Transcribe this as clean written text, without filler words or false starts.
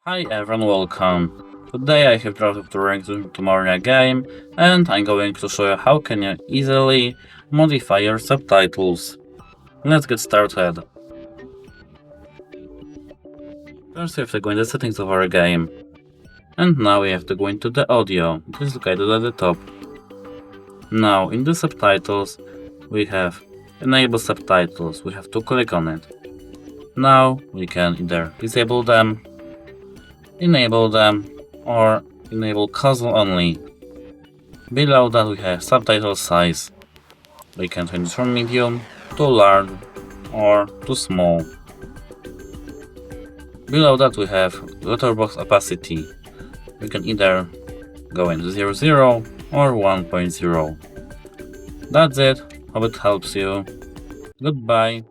Hi everyone, welcome. Today I have dropped the rank to Moria game and I'm going to show you how can you easily modify your subtitles. Let's get started. First we have to go in the settings of our game. And now we have to go into the audio, it is located at the top. Now in the subtitles we have enable subtitles, we have to click on it. Now we can either disable them, enable them, or enable cancel only. Below that we have subtitle size. We can change it from medium to large or to small. Below that we have letterbox opacity. We can either go into 0.0 or 1.0. That's it. Hope it helps you. Goodbye.